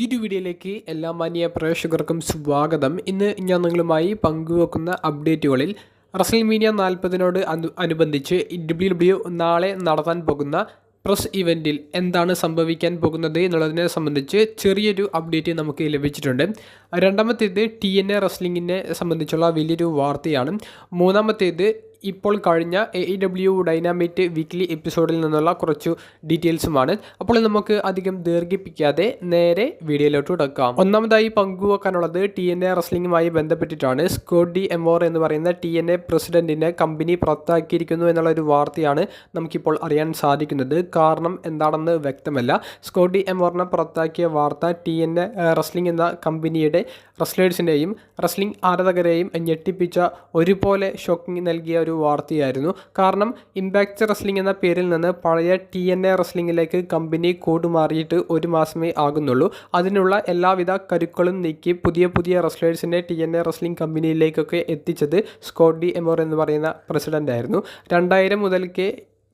പുതിയൊരു വീഡിയോയിലേക്ക് എല്ലാ മാന്യ പ്രേക്ഷകർക്കും സ്വാഗതം. ഇന്ന് ഞാൻ നിങ്ങളുമായി പങ്കുവെക്കുന്ന അപ്ഡേറ്റുകളിൽ റസൽമീനിയ 40നോട് അനുബന്ധിച്ച് WWE നാളെ നടത്താൻ പോകുന്ന പ്രസ് ഇവൻറ്റിൽ എന്താണ് സംഭവിക്കാൻ പോകുന്നത് എന്നുള്ളതിനെ സംബന്ധിച്ച് ചെറിയൊരു അപ്ഡേറ്റ് നമുക്ക് ലഭിച്ചിട്ടുണ്ട്. രണ്ടാമത്തേത് TNA റെസ്ലിങ്ങിനെ സംബന്ധിച്ചുള്ള വലിയൊരു വാർത്തയാണ്. മൂന്നാമത്തേത് ഇപ്പോൾ കഴിഞ്ഞ AEW ഡൈനാമൈറ്റ് വീക്ക്ലി എപ്പിസോഡിൽ നിന്നുള്ള കുറച്ചു ഡീറ്റെയിൽസുമാണ്. അപ്പോൾ നമുക്ക് അധികം ദീർഘിപ്പിക്കാതെ നേരെ വീഡിയോയിലോട്ട് കിടക്കാം. ഒന്നാമതായി പങ്കുവെക്കാനുള്ളത് TNA റെസ്ലിംഗുമായി ബന്ധപ്പെട്ടിട്ടാണ്. സ്കോട്ട് ഡി എമോർ എന്ന് പറയുന്ന TNA പ്രസിഡന്റിനെ കമ്പനി പുറത്താക്കിയിരിക്കുന്നു എന്നുള്ള ഒരു വാർത്തയാണ് നമുക്കിപ്പോൾ അറിയാൻ സാധിക്കുന്നത്. കാരണം എന്താണെന്ന് വ്യക്തമല്ല. സ്കോട്ട് ഡി എമോറിനെ പുറത്താക്കിയ വാർത്ത TNA റെസ്ലിംഗ് എന്ന കമ്പനിയുടെ റെസ്ലേഴ്സിൻ്റെയും റെസ്ലിംഗ് ആരാധകരെയും ഞെട്ടിപ്പിച്ച ഒരുപോലെ ഷോക്കിംഗ് നൽകിയ ഒരു വാർത്തയായിരുന്നു. കാരണം ഇമ്പാക്റ്റ് റെസ്ലിംഗ് എന്ന പേരിൽ നിന്ന് പഴയ TNA റെസ്ലിംഗിലേക്ക് കമ്പനി കൂടുമാറിയിട്ട് ഒരു മാസമേ ആകുന്നുള്ളൂ. അതിനുള്ള എല്ലാവിധ കരുക്കളും നീക്കി പുതിയ റെസ്ലേഴ്സിനെ TNA റെസ്ലിംഗ് കമ്പനിയിലേക്കൊക്കെ എത്തിച്ചത് സ്കോട്ട് ഡി എമോർ എന്ന് പറയുന്ന പ്രസിഡന്റ് ആയിരുന്നു. 2000 മുതൽക്കേ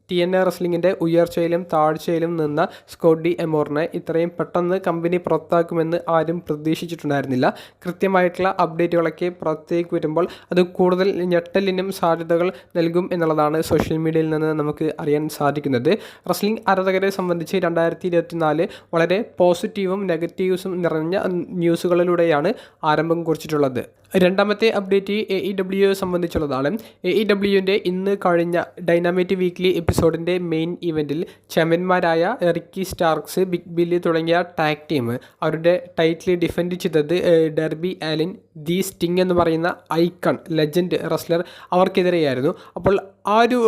TNA റെസ്ലിംഗിൻ്റെ ഉയർച്ചയിലും താഴ്ചയിലും നിന്ന സ്കോട്ട് ഡി എമോറിനെ ഇത്രയും പെട്ടെന്ന് കമ്പനി പുറത്താക്കുമെന്ന് ആരും പ്രതീക്ഷിച്ചിട്ടുണ്ടായിരുന്നില്ല. കൃത്യമായിട്ടുള്ള അപ്ഡേറ്റുകളൊക്കെ പുറത്തേക്ക് വരുമ്പോൾ അത് കൂടുതൽ ഞെട്ടലിനും സാധ്യതകൾ നൽകും എന്നുള്ളതാണ് സോഷ്യൽ മീഡിയയിൽ നിന്ന് നമുക്ക് അറിയാൻ സാധിക്കുന്നത്. റെസ്ലിംഗ് ആരാധകരെ സംബന്ധിച്ച് 2024 വളരെ പോസിറ്റീവും നെഗറ്റീവ്സും നിറഞ്ഞ ന്യൂസുകളിലൂടെയാണ് ആരംഭം കുറിച്ചിട്ടുള്ളത്. രണ്ടാമത്തെ അപ്ഡേറ്റ് AEW സംബന്ധിച്ചുള്ളതാണ്. AEWൻ്റെ ഇന്ന് കഴിഞ്ഞ ഡൈനാമൈറ്റ് വീക്ക്ലി എപ്പിസോഡിൻ്റെ മെയിൻ ഇവൻറ്റിൽ ചാമ്പ്യന്മാരായ റിക്കി സ്റ്റാർക്സ്, ബിഗ് ബില്ലി തുടങ്ങിയ ടാഗ് ടീം അവരുടെ ടൈറ്റിൽ ഡിഫെൻഡ് ചെയ്തത് ഡെർബി ആലിൻ, ദി സ്റ്റിംഗ് എന്ന് പറയുന്ന ഐക്കൺ ലെജൻഡ് റെസ്ലർ അവർക്കെതിരെയായിരുന്നു. അപ്പോൾ ആ ഒരു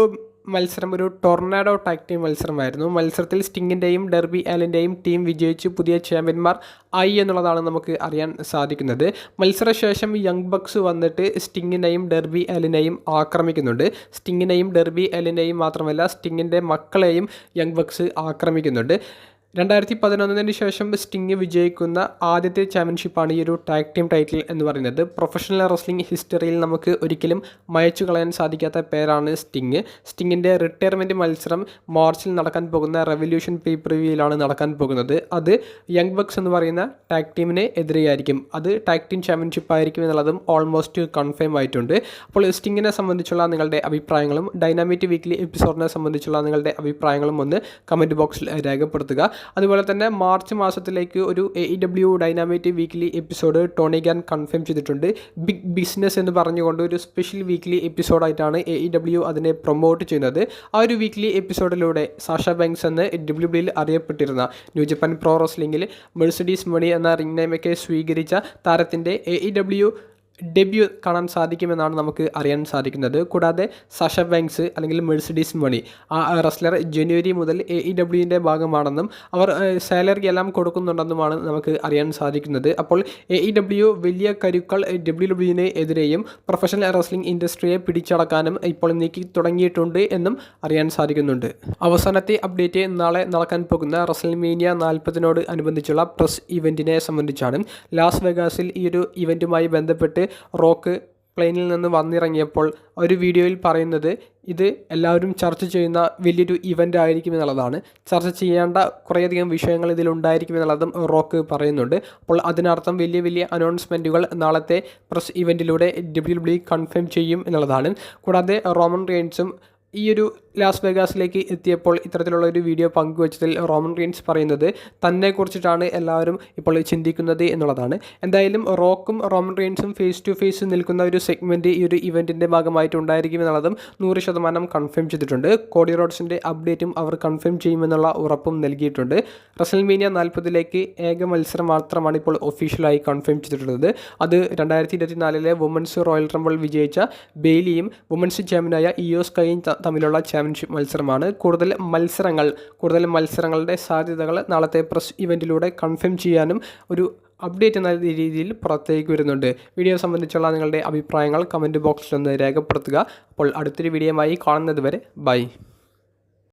മത്സരം ഒരു ടൊർണാഡോ ടാഗ് ടീം മത്സരമായിരുന്നു. മത്സരത്തിൽ സ്റ്റിങ്ങിൻ്റെയും ഡെർബി ആലിൻ്റെയും ടീം വിജയിച്ച് പുതിയ ചാമ്പ്യന്മാർ ആയി എന്നുള്ളതാണ് നമുക്ക് അറിയാൻ സാധിക്കുന്നത്. മത്സരശേഷം യങ് ബക്സ് വന്നിട്ട് സ്റ്റിങ്ങിനെയും ഡെർബി ആലിനെയും ആക്രമിക്കുന്നുണ്ട്. സ്റ്റിങ്ങിനെയും ഡെർബി ആലിനെയും മാത്രമല്ല സ്റ്റിങ്ങിൻ്റെ മക്കളെയും യങ് ബക്സ് ആക്രമിക്കുന്നുണ്ട്. 2011 ശേഷം സ്റ്റിങ് വിജയിക്കുന്ന ആദ്യത്തെ ചാമ്പ്യൻഷിപ്പാണ് ഈ ഒരു ടാഗ് ടീം ടൈറ്റിൽ എന്ന് പറയുന്നത്. പ്രൊഫഷണൽ റെസ്ലിംഗ് ഹിസ്റ്ററിയിൽ നമുക്ക് ഒരിക്കലും മയച്ചു കളയാൻ സാധിക്കാത്ത പേരാണ് സ്റ്റിങ്. സ്റ്റിങ്ങിൻ്റെ റിട്ടയർമെൻറ്റ് മത്സരം മാർച്ചിൽ നടക്കാൻ പോകുന്ന റെവല്യൂഷൻ പേപ്പർ-വ്യൂയിലാണ് നടക്കാൻ പോകുന്നത്. അത് യങ് ബക്സ് എന്ന് പറയുന്ന ടാഗ് ടീമിന് എതിരെയായിരിക്കും. അത് ടാഗ് ടീം ചാമ്പ്യൻഷിപ്പ് ആയിരിക്കും എന്നുള്ളതും ഓൾമോസ്റ്റ് കൺഫേം ആയിട്ടുണ്ട്. അപ്പോൾ സ്റ്റിങ്ങിനെ സംബന്ധിച്ചുള്ള നിങ്ങളുടെ അഭിപ്രായങ്ങളും ഡൈനാമൈറ്റ് വീക്ക്ലി എപ്പിസോഡിനെ സംബന്ധിച്ചുള്ള നിങ്ങളുടെ അഭിപ്രായങ്ങളും ഒന്ന് കമൻറ്റ് ബോക്സിൽ രേഖപ്പെടുത്തുക. അതുപോലെ തന്നെ മാർച്ച് മാസത്തിലേക്ക് ഒരു AEW dynamite weekly episode Tony Khan confirm ചെയ്തിട്ടുണ്ട്. ബിഗ് ബിസിനസ് എന്ന് പറഞ്ഞുകൊണ്ട് ഒരു സ്പെഷ്യൽ വീക്ക്ലി എപ്പിസോഡായിട്ടാണ് AEW അതിനെ പ്രൊമോട്ട് ചെയ്യുന്നത്. ആ ഒരു വീക്ക്ലി എപ്പിസോഡിലൂടെ സാഷ ബാങ്ക്സ് എന്ന് WWEയിൽ അറിയപ്പെട്ടിരുന്ന ന്യൂ ജപ്പാൻ പ്രോ റെസ്ലിംഗിൽ മെഴ്സിഡീസ് മണി എന്ന റിംഗ് നെയിമൊക്കെ സ്വീകരിച്ച താരത്തിൻ്റെ AEW ഡെബ്യൂ കാണാൻ സാധിക്കുമെന്നാണ് നമുക്ക് അറിയാൻ സാധിക്കുന്നത്. കൂടാതെ സാഷ ബാങ്ക്സ് അല്ലെങ്കിൽ മെഴ്സിഡീസ് മണി ആ റെസ്ലർ ജനുവരി മുതൽ AEWൻ്റെ ഭാഗമാണെന്നും അവർ സാലറി എല്ലാം കൊടുക്കുന്നുണ്ടെന്നുമാണ് നമുക്ക് അറിയാൻ സാധിക്കുന്നത്. അപ്പോൾ AEW വലിയ കരുക്കൾ WWE എതിരെയും പ്രൊഫഷണൽ റെസ്ലിംഗ് ഇൻഡസ്ട്രിയെ പിടിച്ചടക്കാനും ഇപ്പോൾ നീക്കി തുടങ്ങിയിട്ടുണ്ട് എന്നും അറിയാൻ സാധിക്കുന്നുണ്ട്. അവസാനത്തെ അപ്ഡേറ്റ് നാളെ നടക്കാൻ പോകുന്ന റസൽമേനിയ 40നോട് അനുബന്ധിച്ചുള്ള പ്രസ് ഇവൻറ്റിനെ സംബന്ധിച്ചാണ്. ലാസ് വെഗാസിൽ ഈ ഒരു ഇവൻറ്റുമായി ബന്ധപ്പെട്ട് റോക്ക് പ്ലെയിനിൽ നിന്ന് വന്നിറങ്ങിയപ്പോൾ ഒരു വീഡിയോയിൽ പറയുന്നത് ഇത് എല്ലാവരും ചർച്ച ചെയ്യുന്ന വലിയൊരു ഇവൻ്റ് ആയിരിക്കും എന്നുള്ളതാണ്. ചർച്ച ചെയ്യേണ്ട കുറേയധികം വിഷയങ്ങൾ ഇതിലുണ്ടായിരിക്കും എന്നുള്ളതും റോക്ക് പറയുന്നുണ്ട്. അപ്പോൾ അതിനർത്ഥം വലിയ അനൗൺസ്മെൻറ്റുകൾ നാളത്തെ പ്രസ് ഇവൻറ്റിലൂടെ WWE കൺഫേം ചെയ്യും എന്നുള്ളതാണ്. കൂടാതെ റോമൻ റെയിൻസും ഈ ഒരു ലാസ് വെഗാസിലേക്ക് എത്തിയപ്പോൾ ഇത്തരത്തിലുള്ള ഒരു വീഡിയോ പങ്കുവച്ചതിൽ റോമൻ റെയിൻസ് പറയുന്നത് തന്നെക്കുറിച്ചിട്ടാണ് എല്ലാവരും ഇപ്പോൾ ചിന്തിക്കുന്നത് എന്നുള്ളതാണ്. എന്തായാലും റോക്കും റോമൻ റെയിൻസും ഫേസ് ടു ഫേസ് നിൽക്കുന്ന ഒരു സെഗ്മെൻറ്റ് ഈ ഒരു ഇവൻറ്റിൻ്റെ ഭാഗമായിട്ട് ഉണ്ടായിരിക്കും എന്നുള്ളതും 100% കൺഫേം ചെയ്തിട്ടുണ്ട്. കോഡി റോഡ്സിൻ്റെ അപ്ഡേറ്റും അവർ കൺഫേം ചെയ്യുമെന്നുള്ള ഉറപ്പും നൽകിയിട്ടുണ്ട്. റസൽമേനിയ 40ലേക്ക് ഏക മത്സരം മാത്രമാണ് ഇപ്പോൾ ഒഫീഷ്യലായി കൺഫേം ചെയ്തിട്ടുള്ളത്. അത് 2024 വുമൻസ് റോയൽ റംബിൾ വിജയിച്ച ബെയ്ലിയും വുമൻസ് ചാമ്പ്യനായ ഇയോ സ്കൈയും തമ്മിലുള്ള ചാമ്പ്യൻഷിപ്പ് മത്സരമാണ്. കൂടുതൽ മത്സരങ്ങളുടെ സാധ്യതകൾ നാളത്തെ പ്രസ് ഇവൻറ്റിലൂടെ കൺഫേം ചെയ്യാനും ഒരു അപ്ഡേറ്റ് എന്ന രീതിയിൽ പുറത്തേക്ക് വരുന്നുണ്ട്. വീഡിയോ സംബന്ധിച്ചുള്ള നിങ്ങളുടെ അഭിപ്രായങ്ങൾ കമൻറ്റ് ബോക്സിലൊന്ന് രേഖപ്പെടുത്തുക. അപ്പോൾ അടുത്തൊരു വീഡിയോയുമായി കാണുന്നത് വരെ ബൈ.